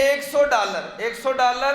$100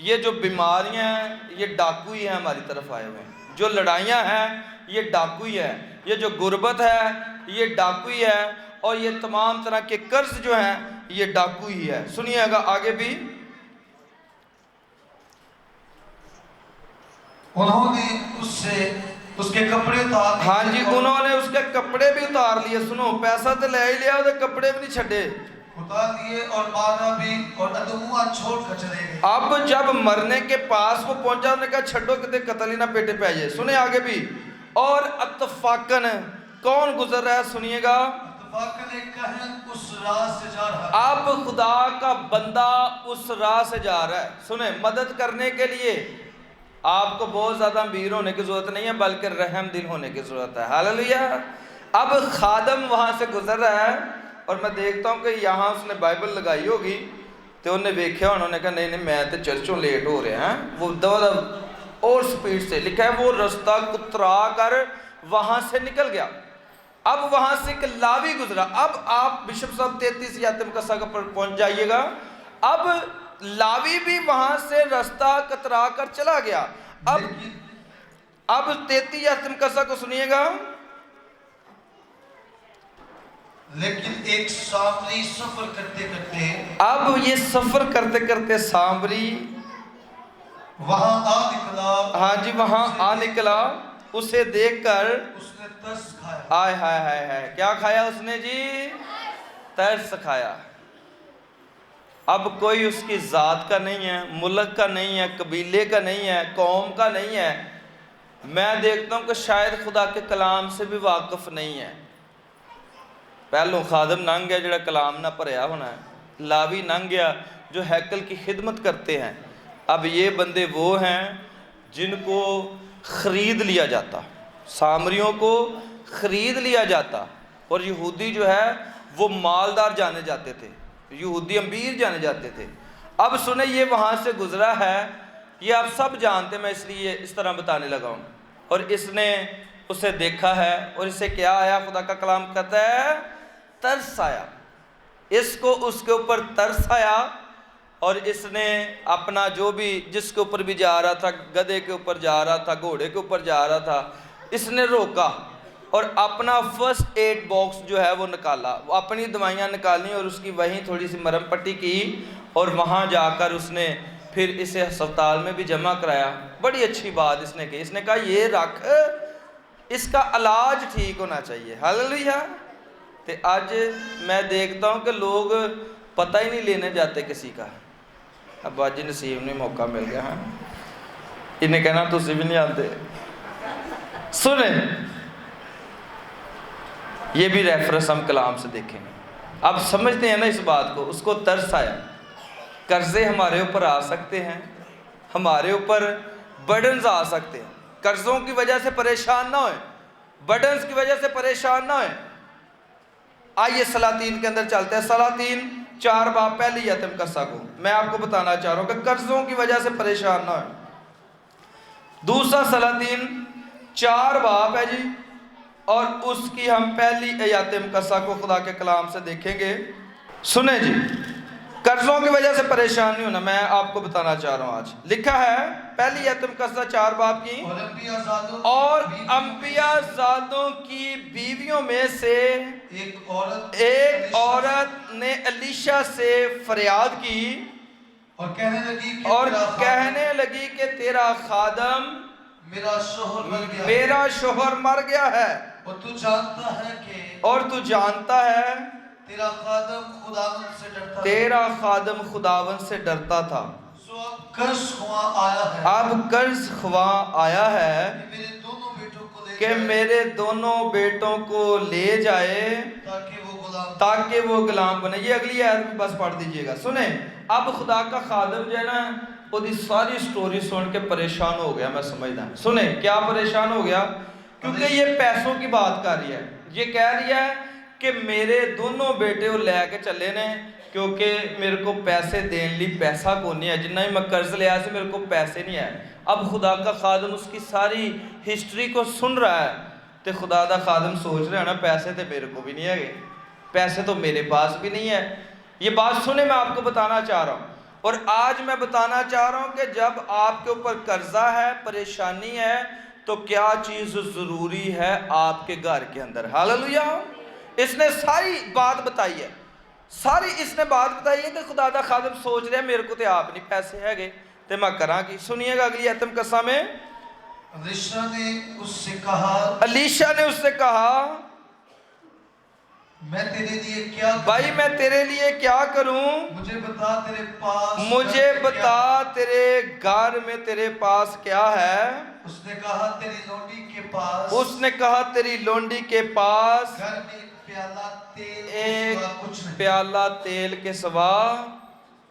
یہ جو بیماریاں ہیں یہ ڈاکو ہی ہیں ہماری طرف آئے ہوئے ہیں، جو لڑائیاں ہیں یہ ڈاکو ہی ہے، یہ جو غربت ہے یہ ڈاکو ہی ہے، اور یہ تمام طرح کے قرض جو ہیں یہ ڈاکو ہی ہے۔ سنیے گا آگے بھی، انہوں نے اس کے کپڑے اتار لیے، ہاں جی انہوں نے اس کے کپڑے بھی اتار لیے۔ سنو، پیسہ تو لے ہی لیا، وہ کپڑے بھی نہیں چھڑے، اتار لیے اور مارا بھی اور ادموا چھوڑ کر چلے گئے۔ اب جب مرنے کے پاس وہ پہنچا، انہوں نے کہا چھڑو کتے قتل ہی نہ پیٹے پہ آئیے۔ سنیں آگے بھی، اور اتفاقاً کون گزر رہا ہے سنیے گا، اتفاقاً ایک کاہن اس راہ سے جا رہا ہے۔ اب خدا کا بندہ اس راہ سے جا رہا ہے۔ سنیں، مدد کرنے کے لیے آپ کو بہت زیادہ امیر ہونے کی ضرورت نہیں ہے، بلکہ رحم دل ہونے کی ضرورت ہے۔ ہاللیلویہ۔ اب خادم وہاں سے گزر رہا ہے، اور میں دیکھتا ہوں کہ یہاں اس نے بائبل لگائی ہوگی، تو انہوں نے دیکھا، انہوں نے کہا نہیں میں تو چرچوں لیٹ ہو رہے ہیں، وہ دو اور سپیڈ سے لکھا ہے وہ رستہ کترا کر وہاں سے نکل گیا۔ اب وہاں سے ایک لاوی گزرا۔ اب آپ بشپ صاحب 33 آیت مقدسہ پر پہنچ جائیے گا۔ اب لاوی بھی وہاں سے رستہ کترا کر چلا گیا۔ اب 33 آیت مقدسہ کو سنیے گا، لیکن ایک سامری سفر کرتے کرتے، اب یہ سفر کرتے کرتے سامری وہاں آ نکلا، ہاں جی وہاں آ نکلا، اسے دیکھ کر اس نے ترس کھایا۔ آئے ہائے ہائے ہائے، کیا کھایا اس نے جی؟ ترس کھایا۔ اب کوئی اس کی ذات کا نہیں ہے، ملک کا نہیں ہے، قبیلے کا نہیں ہے، قوم کا نہیں ہے، میں دیکھتا ہوں کہ شاید خدا کے کلام سے بھی واقف نہیں ہے۔ پہلوں خادم ننگ گیا جڑا کلام نہ پڑھیا ہونا ہے، لاوی ننگ گیا جو ہیکل کی خدمت کرتے ہیں۔ اب یہ بندے وہ ہیں جن کو خرید لیا جاتا، سامریوں کو خرید لیا جاتا، اور یہودی جو ہے وہ مالدار جانے جاتے تھے، یہودی امیر جانے جاتے تھے۔ اب سنیں، یہ وہاں سے گزرا ہے، یہ آپ سب جانتے ہیں، میں اس لیے اس طرح بتانے لگا ہوں۔ اور اس نے اسے دیکھا ہے، اور اسے کیا آیا؟ خدا کا کلام کہتا ہے ترس آیا، اس کو اس کے اوپر ترس آیا، اور اس نے اپنا جو بھی جس کے اوپر بھی جا رہا تھا، گدھے کے اوپر جا رہا تھا، گھوڑے کے اوپر جا رہا تھا، اس نے روکا اور اپنا فرسٹ ایڈ باکس جو ہے وہ نکالا، وہ اپنی دوائیاں نکالی اور اس کی وہیں تھوڑی سی مرہم پٹی کی، اور وہاں جا کر اس نے پھر اسے ہسپتال میں بھی جمع کرایا۔ بڑی اچھی بات اس نے کی، اس نے کہا یہ رکھ، اس کا علاج ٹھیک ہونا چاہیے۔ ہاللیلویہ۔ تو آج میں دیکھتا ہوں کہ لوگ پتہ ہی نہیں لینے جاتے کسی کا۔ اب آج نصیب نے موقع مل گیا، ہاں انہیں کہنا تسی بھی نہیں آتے۔ سنیں، یہ بھی ریفرنس ہم کلام سے دیکھیں گے۔ اب سمجھتے ہیں نا اس بات کو، اس کو ترس آیا۔ قرضے ہمارے اوپر آ سکتے ہیں، ہمارے اوپر برڈنز آ سکتے ہیں، قرضوں کی وجہ سے پریشان نہ ہوئیں، برڈنز کی وجہ سے پریشان نہ ہوئیں۔ آئیے سلاطین کے اندر چلتے ہیں، سلاطین 4 باب پہلی آیت مقدسہ کو میں آپ کو بتانا چاہ رہا ہوں کہ قرضوں کی وجہ سے پریشان نہ ہوئیں۔ دوسرا سلاطین 4 باب ہے جی، اور اس کی ہم پہلی آیت مقدسہ کو خدا کے کلام سے دیکھیں گے۔ سنیں جی، قرضوں کی وجہ سے پریشان نہیں ہونا، میں آپ کو بتانا چاہ رہا ہوں۔ آج لکھا ہے پہلی آیت مقدسہ 4 باب کی، اور انبیاء زادوں کی بیویوں میں سے ایک عورت نے الیشا سے فریاد کی اور کہنے لگی کہ تیرا خادم میرا شوہر مر گیا ہے، اور تو جانتا ہے کہ اور تو جانتا ہے تیرا خادم خداوند سے ڈرتا، تیرا خادم خداوند سے ڈرتا تھا۔ سو اب قرض خواہ آیا ہے، اب قرض خواہ آیا ہے کہ میرے دونوں بیٹوں کو لے جائے تاکہ وہ غلام بنے۔ یہ اگلی آیت میں بس پڑھ دیجئے گا۔ سنیں، اب خدا کا خادم جو ہے نا، وہ دی ساری سٹوری سن کے پریشان ہو گیا، میں سمجھتا ہوں۔ سنیں کیا پریشان ہو گیا؟ کیونکہ یہ پیسوں کی بات کر رہی ہے، یہ کہہ رہی ہے کہ میرے دونوں بیٹے وہ لے کے چلے نے، کیونکہ میرے کو پیسے دین لی پیسہ کو نہیں ہے، جنہیں میں قرض لیا سے میرے کو پیسے نہیں ہے۔ اب خدا کا خادم اس کی ساری ہسٹری کو سن رہا ہے، تو خدا کا خادم سوچ رہا ہے نا پیسے تو میرے کو بھی نہیں ہے، پیسے تو میرے پاس بھی نہیں ہے۔ یہ بات سنیں، میں آپ کو بتانا چاہ رہا ہوں، اور آج میں بتانا چاہ رہا ہوں کہ جب آپ کے اوپر قرضہ ہے، پریشانی ہے، تو کیا چیز ضروری ہے آپ کے گھر کے اندر؟ ہاللویا۔ اس نے ساری بات بتائی ہے، ساری اس نے بات بتائی ہے کہ خدا دا خادم سوچ رہے ہیں میرے کو تے آپ نہیں پیسے ہے گے تے میں کراں کی۔ سنیے گا اگلی ایتم قصہ میں، الیشا نے اس سے کہا، الیشا نے اس سے کہا میں تیرے لیے کیا کروں؟ بھائی میں تیرے لیے کیا کروں؟ مجھے بتا تیرے پاس مجھے بتا تیرے گھر میں تیرے پاس کیا ہے؟ اس نے کہا تیری لونڈی کے پاس، اس نے کہا تیری لونڈی کے پاس گھر میں ایک پیالہ تیل کے ایک سوا کچھ نہیں۔ پیالہ تیل کے سوا،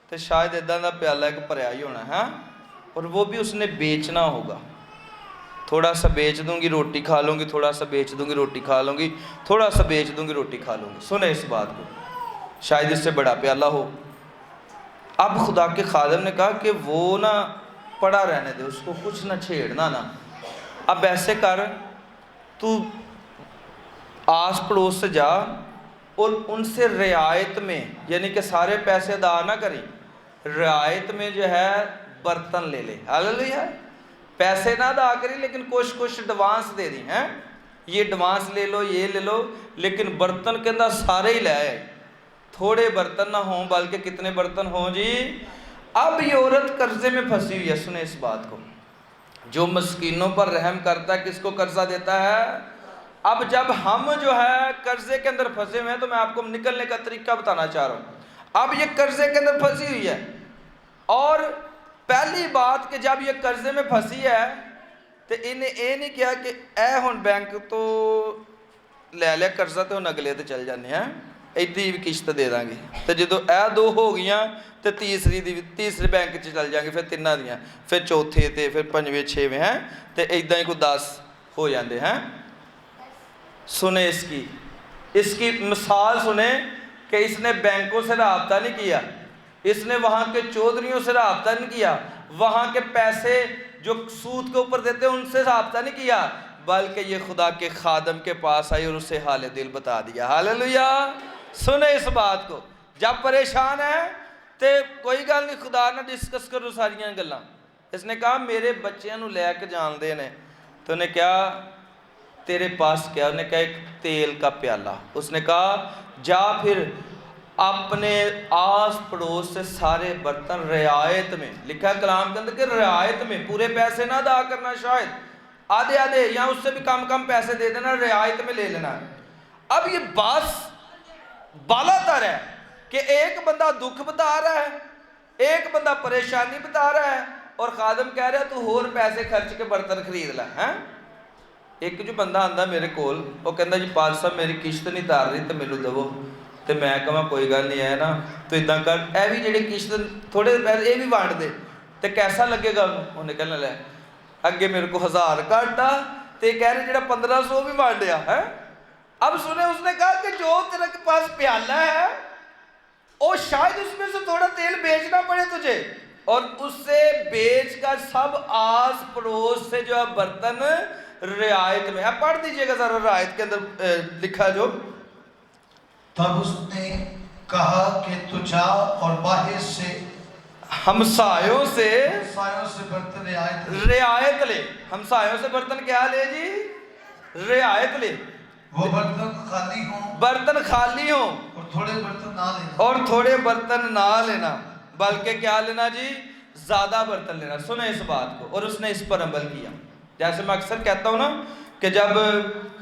تو شاید ادھا دا پیالہ ایک پریا ہی ہونا ہے، اور وہ بھی اس نے بیچنا ہوگا۔ تھوڑا سا بیچ دوں گی روٹی کھا لوں گی، تھوڑا سا بیچ دوں گی روٹی کھا لوں گی، تھوڑا سا بیچ دوں گی روٹی کھا لوں گی۔ سنیں اس بات کو، شاید اس سے بڑا پیالہ ہو۔ اب خدا کے خادم نے کہا کہ وہ نہ پڑا رہنے دے، اس کو کچھ نہ چھیڑنا نا۔ اب ایسے کر، تو آس پڑوس سے جا اور ان سے رعایت میں، یعنی کہ سارے پیسے ادا نہ کریں، رعایت میں جو ہے برتن لے لے۔ ہاللویا۔ پیسے نہ ادا کری لیکن کچھ ایڈوانس دے دی ہیں، یہ ایڈوانس لے لو، یہ لے لو، لیکن برتن کے اندر سارے ہی لے آئے۔ تھوڑے برتن نہ ہوں بلکہ کتنے برتن ہوں جی۔ اب یہ عورت قرضے میں پھنسی ہوئی ہے، سنیں اس بات کو۔ جو مسکینوں پر رحم کرتا ہے کس کو قرضہ دیتا ہے؟ اب جب ہم جو ہے قرضے کے اندر پھنسے ہوئے ہیں تو میں آپ کو نکلنے کا طریقہ بتانا چاہ رہا ہوں۔ اب یہ قرضے کے اندر پھنسی ہوئی ہے، اور پہلی بات کہ جب یہ قرضے میں پھنسی ہے تو انہیں یہ نہیں کیا کہ اے ہن بینک تو لے لیا قرضہ تو ہن اگلے تو چل جانے ہیں، ایڈی بھی قسط دے دیں گے، تو جدو اے دو ہو گیا تو تیسرے بینک چل جائیں گے، پھر تینہ دیاں، پھر چوتھے تے، پھر پنجویں چھویں ہیں، تو ایدہ ہی کو 10 ہو جاندے ہیں۔ سنیں اس کی مثال سنیں کہ اس نے بینکوں سے رابطہ نہیں کیا، اس نے وہاں کے چودھریوں سے رابطہ نہیں کیا، وہاں کے پیسے جو سود کے اوپر دیتے ہیں ان سے رابطہ نہیں کیا، بلکہ یہ خدا کے خادم کے پاس آئی اور اسے حال دل بتا دیا۔ ہاللویا۔ سنیں اس بات کو، جب پریشان ہے تو کوئی گل نہیں، خدا نہ ڈسکس کرو ساریاں گلاں۔ اس نے کہا میرے بچیاں نو لے کے جان دے نے، تو انہیں کیا تیرے پاس کیا؟ انہیں کہا ایک تیل کا پیالہ۔ اس نے کہا جا پھر اپنے آس پڑوس سے سارے برتن رعایت میں، لکھا ہے کلام کے اندر کہ رعایت میں، پورے پیسے نہ ادا کرنا، شاید آدھے آدھے یا اس سے بھی کم پیسے دے دینا، رعایت میں لے لینا۔ اب یہ بالا تر ہے کہ ایک بندہ دکھ بتا رہا ہے، ایک بندہ پریشانی بتا رہا ہے، اور خادم کہہ رہا ہے تو اور پیسے خرچ کے برتن خرید لے ہیں۔ ایک جو بندہ آندا میرے کول، وہ کہندا جی پال صاحب میری قسط نہیں تار رہی تو میرے دو، تو میں کہا کوئی گل نہیں ہے نا، تو ادھا کر اے بھی جڑے قسط تھوڑے پیسے اے بھی وانٹ دے، تو کیسا لگے گا؟ انہیں کہنا لے اگے میرے کو 1000 کاٹا، تو یہ کہہ رہے جڑا 1500 بھی وانڈیا ہے۔ اب سنیں، اس نے کہا کہ جو تیرے کے پاس پیالہ ہے اور شاید اس میں سے تھوڑا تیل بیچنا پڑے تجھے، اور اس سے بیچ کر سب آس پڑوس سے جو ہے برتن رعایت میں۔ اب پڑھ دیجئے گا ذرا رعایت کے اندر لکھا جو، تب اس نے کہا کہ تو جا اور باہر سے ہمسایوں سے برتن رعایت لے۔ ہمسایوں سے برتن کیا لے جی؟ رعایت لے۔ وہ برتن خالی ہوں، برتن خالی ہوں، اور تھوڑے برتن نہ لینا، اور تھوڑے برتن نہ لینا، بلکہ کیا لینا جی؟ زیادہ برتن لینا۔ سنیں اس بات کو، اور اس نے اس پر عمل کیا۔ جیسے میں اکثر کہتا ہوں نا کہ جب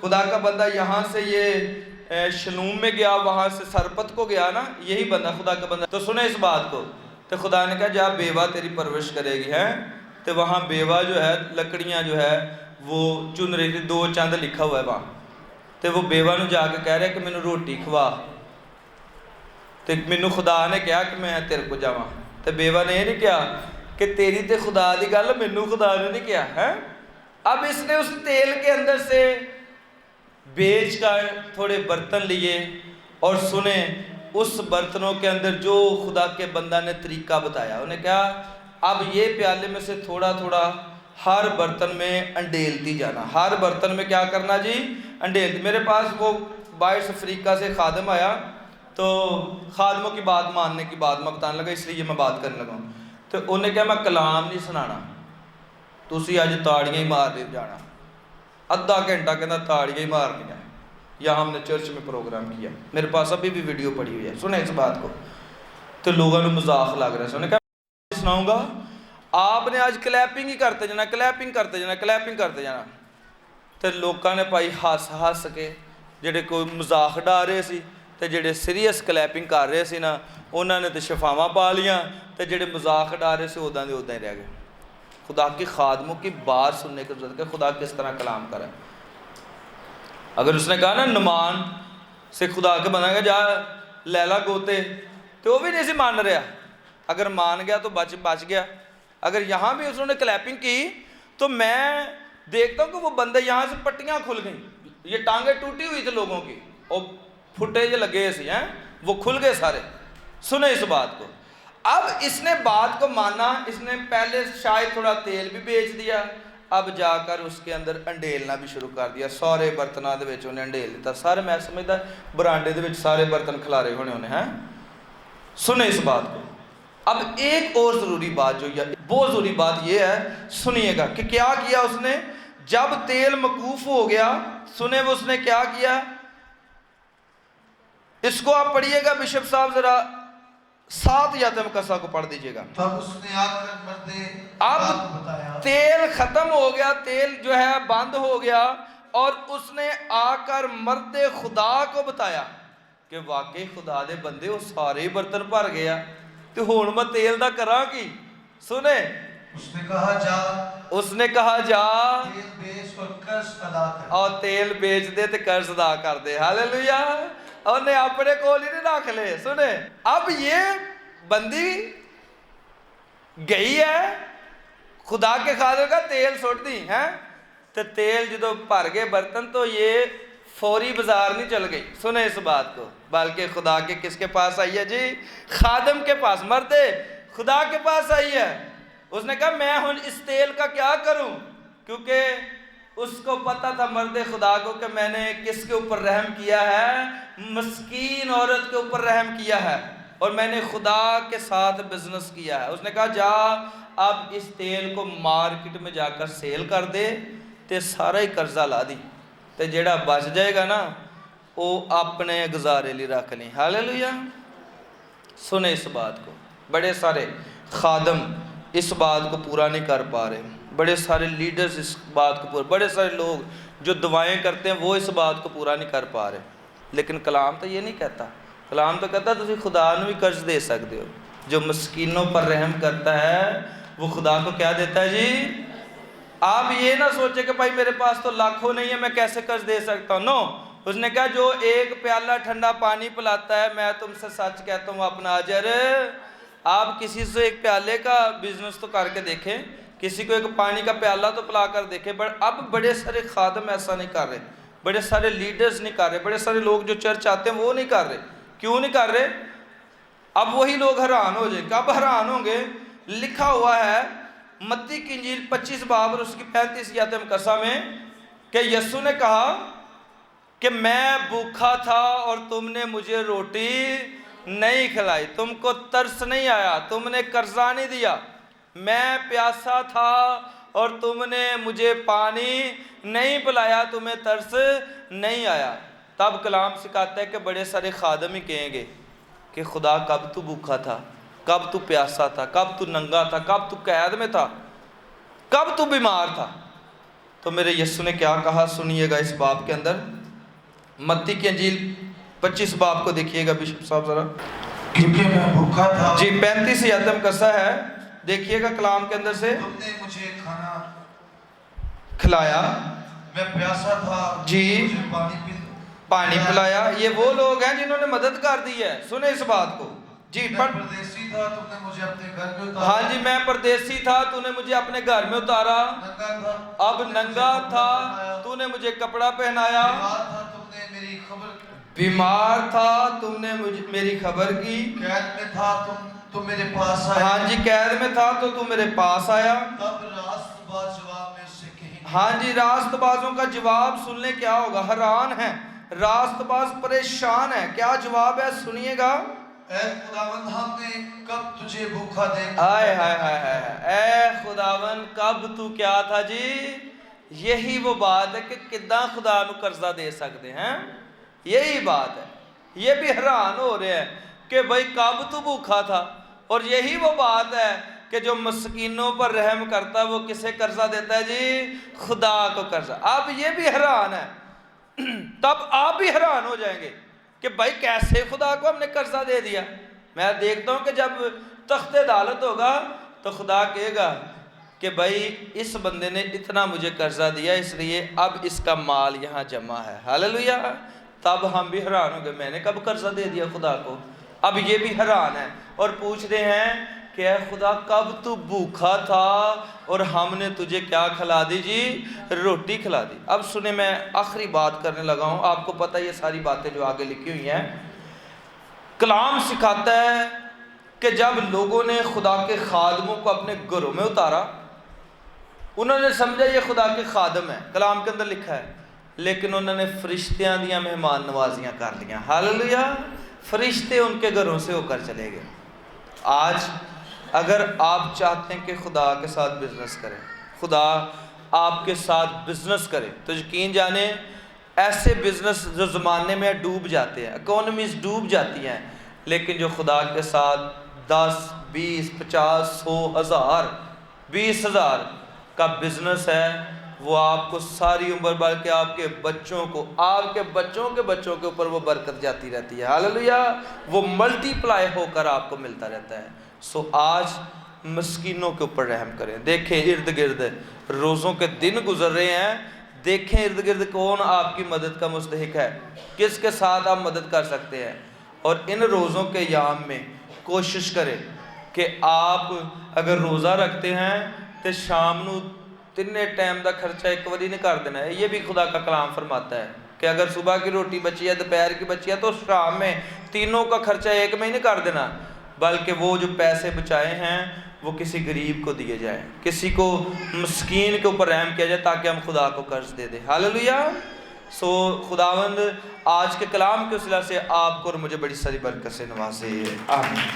خدا کا بندہ یہاں سے یہ شلوم میں گیا، وہاں سے سرپت کو گیا نا، یہی بندہ خدا کا بندہ، تو سنیں اس بات کو، تو خدا نے کہا جا بیوہ تیری پرورش کرے گی ہے، تو وہاں بیوہ جو ہے لکڑیاں جو ہے وہ چن رہی تھی، 2 چند لکھا ہوا ہے وہاں، تو وہ بیوہ نو جا کے کہہ رہے کہ میں نے روٹی کھوا، تو میں نے خدا نے کہا کہ میں تیرے کو جاواں، تو بیوہ نے یہ نہیں کہا کہ تیری تے خدا دی گل میں نے خدا نے نہیں کہا ہے۔ اب اس نے اس تیل کے اندر سے بیچ کر تھوڑے برتن لیے، اور سنیں اس برتنوں کے اندر جو خدا کے بندہ نے طریقہ بتایا، انہیں کہا اب یہ پیالے میں سے تھوڑا تھوڑا ہر برتن میں انڈیلتی جانا۔ ہر برتن میں کیا کرنا جی؟ انڈیلتی۔ میرے پاس وہ 22 افریقہ سے خادم آیا، تو خادموں کی بات ماننے کی بات میں بتانے لگا، اس لیے میں بات کرنے لگا ہوں. تو انہیں کہا میں کلام نہیں سنانا، تسی اج تاڑیاں ہی مار دے جانا. آدھا گھنٹہ کہنا تاڑیاں ہی مارنی ہیں. یہاں ہم نے چرچ میں پروگرام کیا، میرے پاس ابھی بھی ویڈیو پڑی ہوئی ہے، سنیں اس بات کو. تو لوگوں نے مذاق لگ رہا ہے. انہوں نے کہا میں سناؤں گا، آپ نے آج کلیپنگ ہی کرتے جانا، کلیپنگ کرتے جانا، کلیپنگ کرتے جانا. تو لوگوں نے پائی ہس کے جڑے کوئی مذاق ڈا رہے سی تے جڑے سیریس کلیپنگ کر رہے سی نا انہوں نے تو شفاواں پا لیاں تے جڑے مذاق ڈا رہے سی اُداں دے اُداں ہی رہ گئے. خدا کی خادموں کی بات سننے کی ضرورت ہے. خدا کس طرح کلام کرے. اگر اس نے کہا نا نعمان سے خدا کے بنا گا جا لیلا گوتے، تو وہ بھی نہیں سی مان رہا. اگر مان گیا تو بچ گیا. اگر یہاں بھی اس نے کلیپنگ کی تو میں دیکھتا ہوں کہ وہ بندے یہاں سے پٹیاں کھل گئیں، یہ ٹانگیں ٹوٹی ہوئی تھی لوگوں کی اور پھٹے جو لگے سی ہیں وہ کھل گئے سارے. سنیں اس بات کو. اب اس نے بات کو مانا، اس نے پہلے شاید تھوڑا تیل بھی بیچ دیا، اب جا کر اس کے اندر انڈیلنا بھی شروع کر دیا. سارے برتنوں دے وچ انہیں انڈیل دیتا. سارے میں سمجھتا برانڈے دے وچ سارے برتن کھلارے ہونے ہیں. سنیں اس بات کو. اب ایک اور ضروری بات جو ہے، بہت ضروری بات یہ ہے، سنیے گا کہ کیا کیا اس نے جب تیل موقوف ہو گیا. سنیں وہ اس نے کیا کیا. اس کو آپ پڑھیے گا بشپ صاحب، ذرا 7 آیت مقدسہ کو پڑھ دیجئے گا. تب اس نے آ کر مرد اب بتایا، تیل ختم ہو گیا، تیل جو ہے بند ہو گیا، اور اس نے آ کر مرد خدا کو بتایا کہ واقعی خدا دے بندے وہ سارے برتن بھر گیا تو ہون میں تیل دا کراں کی. سنیں اس نے کہا جا، اس نے کہا جا تیل بیچ اور قرض ادا کر. اور تیل بیچ دے تے قرض ادا کر دے. ہاللیلویہ. اور نے اپنے کول ہی نہیں رکھ لے. سنیں اب یہ بندی گئی ہے خدا کے خادم کا تیل سٹ دی ہیں تو تیل جدو بھر گئے برتن تو یہ فوری بازار نہیں چل گئی. سنیں اس بات کو. بلکہ خدا کے کس کے پاس آئی ہے جی؟ خادم کے پاس، مرد خدا کے پاس آئی ہے. اس نے کہا میں ہن اس تیل کا کیا کروں، کیونکہ اس کو پتا تھا مرد خدا کو کہ میں نے کس کے اوپر رحم کیا ہے، مسکین عورت کے اوپر رحم کیا ہے، اور میں نے خدا کے ساتھ بزنس کیا ہے. اس نے کہا جا اب اس تیل کو مارکیٹ میں جا کر سیل کر دے تے سارا ہی قرضہ لا دی تے جیڑا بچ جائے گا نا وہ اپنے گزارے لی رکھ لیں. ہاللیلویہ. سنیں اس بات کو. بڑے سارے خادم اس بات کو پورا نہیں کر پا رہے، بڑے سارے لیڈرز اس بات کو پورا، بڑے سارے لوگ جو دعائیں کرتے ہیں وہ اس بات کو پورا نہیں کر پا رہے. لیکن کلام تو یہ نہیں کہتا. کلام تو کہتا تسی خدا نو بھی قرض دے سکتے ہو. جو مسکینوں پر رحم کرتا ہے وہ خدا کو کیا دیتا ہے جی؟ آپ یہ نہ سوچے کہ بھائی میرے پاس تو لاکھوں نہیں ہے میں کیسے قرض دے سکتا ہوں. نو. اس نے کہا جو ایک پیالہ ٹھنڈا پانی پلاتا ہے، میں تم سے سچ کہتا ہوں اپنا اجر، آپ کسی سے ایک پیالے کا بزنس تو کر کے دیکھیں، کسی کو ایک پانی کا پیالہ تو پلا کر دیکھیں. اب بڑے سارے خادم ایسا نہیں کر رہے، بڑے سارے لیڈرز نہیں کر رہے، بڑے سارے لوگ جو چرچ آتے ہیں وہ نہیں کر رہے. کیوں نہیں کر رہے؟ اب وہی لوگ حیران ہو جائیں. کب حیران ہوں گے؟ لکھا ہوا ہے متی کی انجیل 25 باب اور اس کی 35 آیت مقدسہ میں کہ یسوع نے کہا کہ میں بھوکا تھا اور تم نے مجھے روٹی نہیں کھلائی، تم کو ترس نہیں آیا، تم نے قرضہ نہیں دیا. میں پیاسا تھا اور تم نے مجھے پانی نہیں پلایا، تمہیں ترس نہیں آیا. تب کلام سکھاتا ہے کہ بڑے سارے خادم ہی کہیں گے کہ خدا کب تو بھوکا تھا، کب تو پیاسا تھا، کب تو ننگا تھا، کب تو قید میں تھا، کب تو بیمار تھا. تو میرے یسوع نے کیا کہا سنیے گا اس باب کے اندر. متی کی انجیل 25 باب کو دیکھیے گا بشپ صاحب ذرا. کیونکہ میں بھوکا تھا جی 35 آیت مقدسہ ہے، دیکھیے گا کلام کے اندر سے. تم نے مجھے کھانا کھلایا، میں پیاسا تھا جی مجھے پانی پلایا. یہ وہ لوگ ہیں جنہوں نے مدد کر دی ہے. سنیں اس بات کو. جی میں پردیسی تھا تم نے مجھے اپنے گھر میں اتارا. ہاں جی میں پردیسی تھا تو نے مجھے اپنے گھر میں اتارا. ننگا تھا اب ننگا تھا تو نے مجھے کپڑا پہنایا. بیمار تھا تم نے میری خبر کی. قید میں تھا تم میرے پاس آیا. ہاں جی قید میں تھا تو تم میرے پاس آیا. تب راست باز جواب میں سے کہیں. ہاں جی راست بازوں کا جواب سننے کیا ہوگا. حیران ہیں راست باز پریشان ہے. کیا جواب ہے سنیے گا. اے خداوند ہم نے کب تجھے بھوکا دیکھا. آئے ہائے ہائے ہائے. اے خداون کب تو کیا تھا جی. یہی وہ بات ہے کہ کداں خدا نو قرضہ دے سکتے ہیں. یہی بات ہے. یہ بھی حیران ہو رہے ہیں کہ بھائی کب تو بھوکا تھا. اور یہی وہ بات ہے کہ جو مسکینوں پر رحم کرتا ہے وہ کسے قرضہ دیتا ہے جی. خدا کو قرضہ. اب یہ بھی حیران ہے. تب آپ بھی حیران ہو جائیں گے کہ بھائی کیسے خدا کو ہم نے قرضہ دے دیا. میں دیکھتا ہوں کہ جب تخت عدالت ہوگا تو خدا کہے گا کہ بھائی اس بندے نے اتنا مجھے قرضہ دیا اس لیے اب اس کا مال یہاں جمع ہے. ہاللویا. تب ہم بھی حیران ہوں گے میں نے کب قرضہ دے دیا خدا کو. اب یہ بھی حیران ہے اور پوچھ رہے ہیں کہ اے خدا کب تو بھوکا تھا اور ہم نے تجھے کیا کھلا دی جی. روٹی کھلا دی. اب سنیں میں آخری بات کرنے لگا ہوں. آپ کو پتہ یہ ساری باتیں جو آگے لکھی ہوئی ہیں کلام سکھاتا ہے کہ جب لوگوں نے خدا کے خادموں کو اپنے گھروں میں اتارا انہوں نے سمجھا یہ خدا کے خادم ہیں. کلام کے اندر لکھا ہے لیکن انہوں نے فرشتیاں دیا مہمان نوازیاں کر لیا. ہاللویا. فرشتے ان کے گھروں سے ہو کر چلے گئے. آج اگر آپ چاہتے ہیں کہ خدا کے ساتھ بزنس کریں خدا آپ کے ساتھ بزنس کرے تو یقین جانیں ایسے بزنس جو زمانے میں ڈوب جاتے ہیں اکانومیز ڈوب جاتی ہیں لیکن جو خدا کے ساتھ 10 20 50 100 1000 20,000 کا بزنس ہے وہ آپ کو ساری عمر بلکہ آپ کے بچوں کو آپ کے بچوں کے بچوں کے اوپر وہ برکت جاتی رہتی ہے. ہاللویا. وہ ملٹی پلائی ہو کر آپ کو ملتا رہتا ہے. سو آج مسکینوں کے اوپر رحم کریں. دیکھیں ارد گرد روزوں کے دن گزر رہے ہیں. دیکھیں ارد گرد کون آپ کی مدد کا مستحق ہے کس کے ساتھ آپ مدد کر سکتے ہیں. اور ان روزوں کے ایام میں کوشش کریں کہ آپ اگر روزہ رکھتے ہیں تو شام نو تینے ٹائم دا خرچہ ایک واری نہیں کر دینا ہے. یہ بھی خدا کا کلام فرماتا ہے کہ اگر صبح کی روٹی بچی ہے دوپہر کی بچی ہے تو شام میں تینوں کا خرچہ ایک میں ہی نہیں کر دینا بلکہ وہ جو پیسے بچائے ہیں وہ کسی غریب کو دیے جائیں کسی کو مسکین کے اوپر رحم کیا جائے تاکہ ہم خدا کو قرض دے دیں. ہاللویا. سو خداوند آج کے کلام کے وسیلہ سے آپ کو اور مجھے بڑی ساری برکت سے نوازے. آمین.